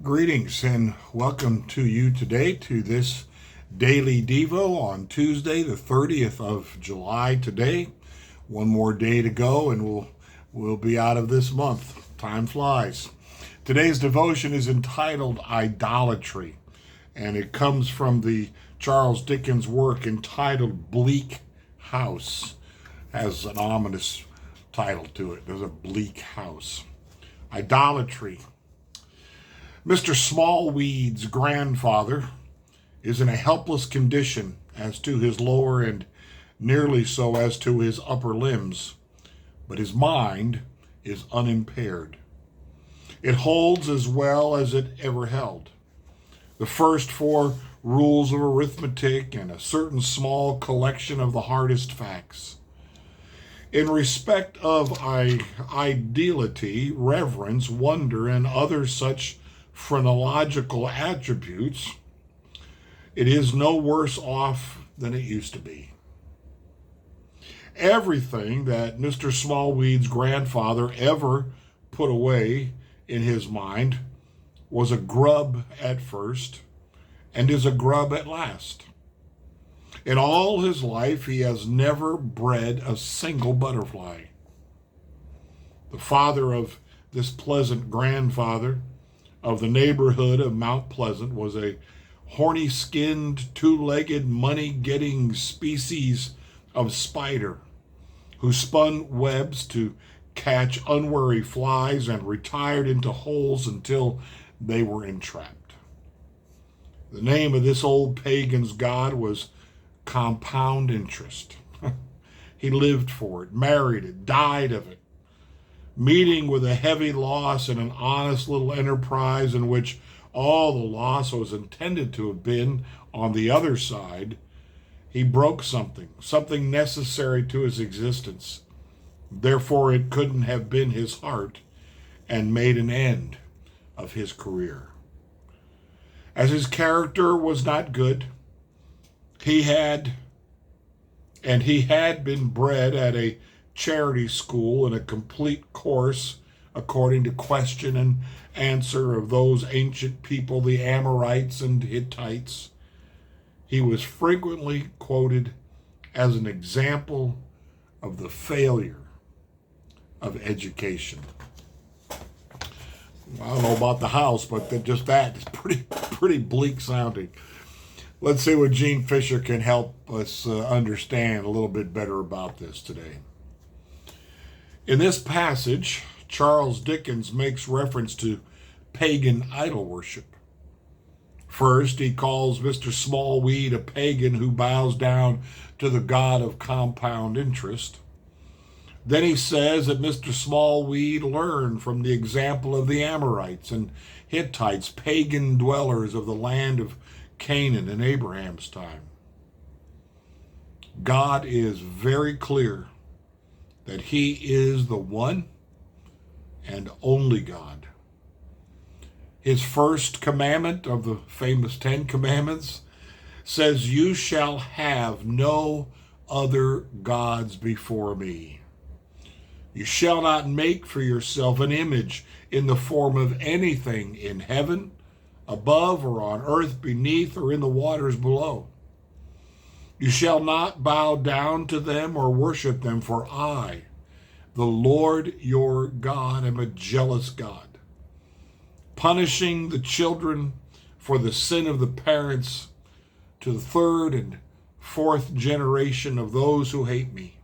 Greetings and welcome to you today to this daily Devo on Tuesday, the 30th of July today. One more day to go and we'll be out of this month. Time flies. Today's devotion is entitled Idolatry, and it comes from the Charles Dickens work entitled Bleak House. Has an ominous title to it. There's a bleak house. Idolatry. Mr. Smallweed's grandfather is in a helpless condition as to his lower and nearly so as to his upper limbs, but his mind is unimpaired. It holds as well as it ever held. The first four rules of arithmetic and a certain small collection of the hardest facts. In respect of ideality, reverence, wonder, and other such phrenological attributes, it is no worse off than it used to be. Everything that Mr. Smallweed's grandfather ever put away in his mind was a grub at first and is a grub at last. In all his life, he has never bred a single butterfly. The father of this pleasant grandfather of the neighborhood of Mount Pleasant was a horny-skinned, two-legged, money-getting species of spider who spun webs to catch unwary flies and retired into holes until they were entrapped. The name of this old pagan's god was compound interest. He lived for it, married it, died of it, meeting with a heavy loss in an honest little enterprise in which all the loss was intended to have been on the other side. He broke something necessary to his existence. Therefore, it couldn't have been his heart, and made an end of his career. As his character was not good, he had been bred at a charity school in a complete course according to question and answer of those ancient people, the Amorites and Hittites. He was frequently quoted as an example of the failure of education. I don't know about the house, but just that is pretty bleak sounding. Let's see what Gene Fisher can help us understand a little bit better about this today. In this passage, Charles Dickens makes reference to pagan idol worship. First, he calls Mr. Smallweed a pagan who bows down to the god of compound interest. Then he says that Mr. Smallweed learned from the example of the Amorites and Hittites, pagan dwellers of the land of Canaan in Abraham's time. God is very clear that he is the one and only God. His first commandment of the famous 10 Commandments says, "You shall have no other gods before me. You shall not make for yourself an image in the form of anything in heaven, above, or on earth beneath, or in the waters below. You shall not bow down to them or worship them, for I, the Lord your God, am a jealous God, punishing the children for the sin of the parents to the third and fourth generation of those who hate me,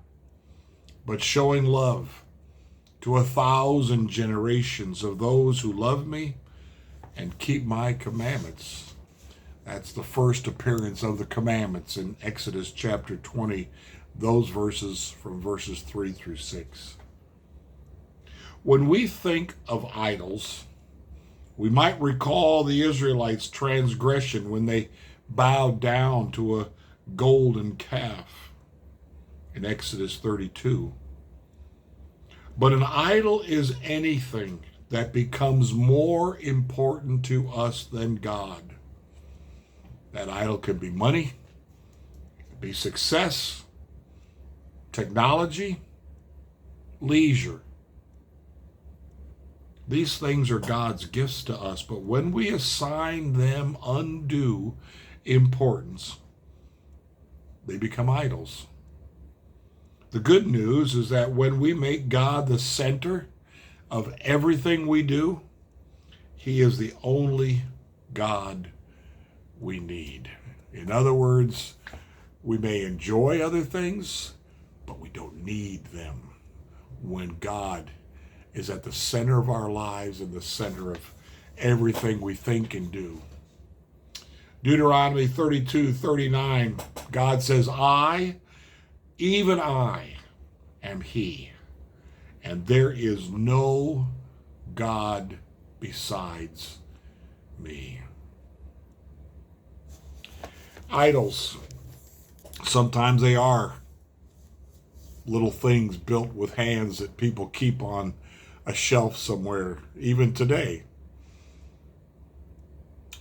but showing love to 1,000 generations of those who love me and keep my commandments." That's the first appearance of the commandments in Exodus chapter 20, those verses from verses 3 through 6. When we think of idols, we might recall the Israelites' transgression when they bowed down to a golden calf in Exodus 32. But an idol is anything that becomes more important to us than God. That idol could be money, it could be success, technology, leisure. These things are God's gifts to us, but when we assign them undue importance, they become idols. The good news is that when we make God the center of everything we do, He is the only God we need. In other words, we may enjoy other things, but we don't need them when God is at the center of our lives and the center of everything we think and do. Deuteronomy 32:39, God says, I, even I, am He, and there is no God besides me. Idols, sometimes they are little things built with hands that people keep on a shelf somewhere, even today.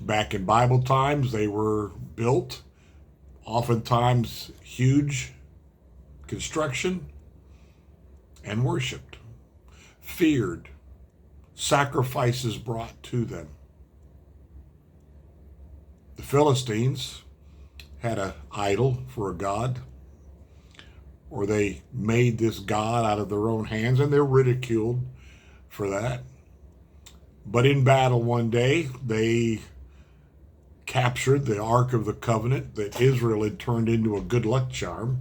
Back in Bible times, they were built, oftentimes huge construction, and worshipped, feared, sacrifices brought to them. The Philistines had an idol for a god, or they made this god out of their own hands, and they're ridiculed for that. But in battle one day, they captured the Ark of the Covenant that Israel had turned into a good luck charm.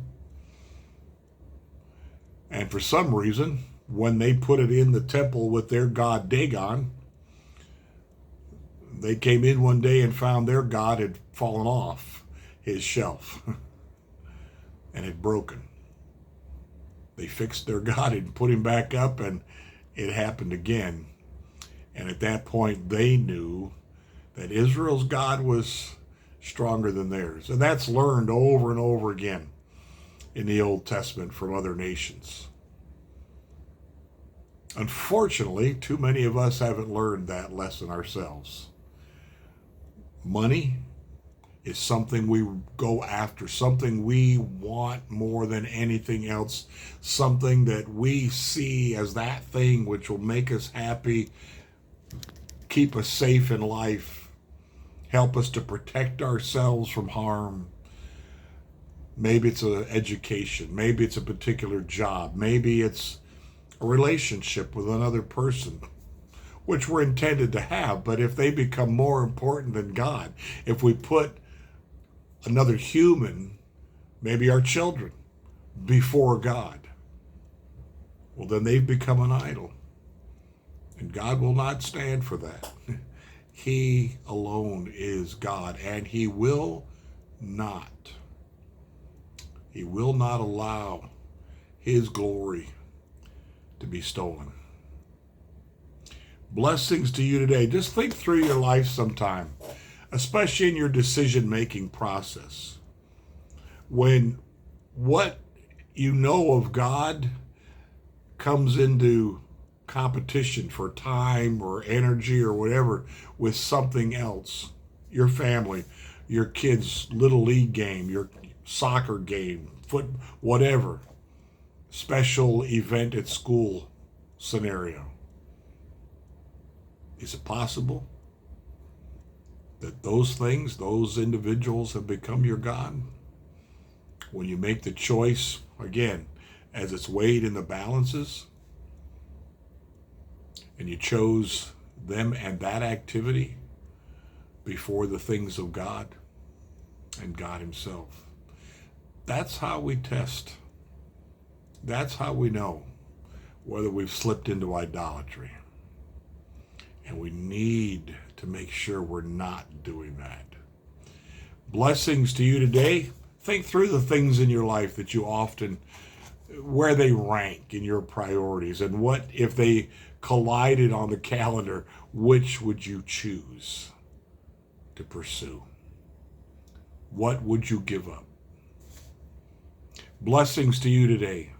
And for some reason, when they put it in the temple with their god Dagon, they came in one day and found their god had fallen off his shelf and had broken. They fixed their god and put him back up, and it happened again. And at that point, they knew that Israel's God was stronger than theirs. And that's learned over and over again in the Old Testament from other nations. Unfortunately, too many of us haven't learned that lesson ourselves. Money is something we go after, something we want more than anything else, something that we see as that thing which will make us happy, keep us safe in life, help us to protect ourselves from harm. Maybe it's an education, maybe it's a particular job, maybe it's a relationship with another person, which we're intended to have. But if they become more important than God, if we put another human, maybe our children, before God, well, then they've become an idol. And God will not stand for that. He alone is God, and He will not allow His glory to be stolen. Blessings to you today. Just think through your life sometime, especially in your decision-making process. When what you know of God comes into competition for time or energy or whatever with something else, your family, your kids' little league game, your soccer game, whatever, special event at school scenario. Is it possible that those things, those individuals have become your God? When you make the choice, again, as it's weighed in the balances, and you chose them and that activity before the things of God and God Himself. That's how we test. That's how we know whether we've slipped into idolatry. And we need to make sure we're not doing that. Blessings to you today. Think through the things in your life that you often, where they rank in your priorities, and what, if they collided on the calendar, which would you choose to pursue? What would you give up? Blessings to you today.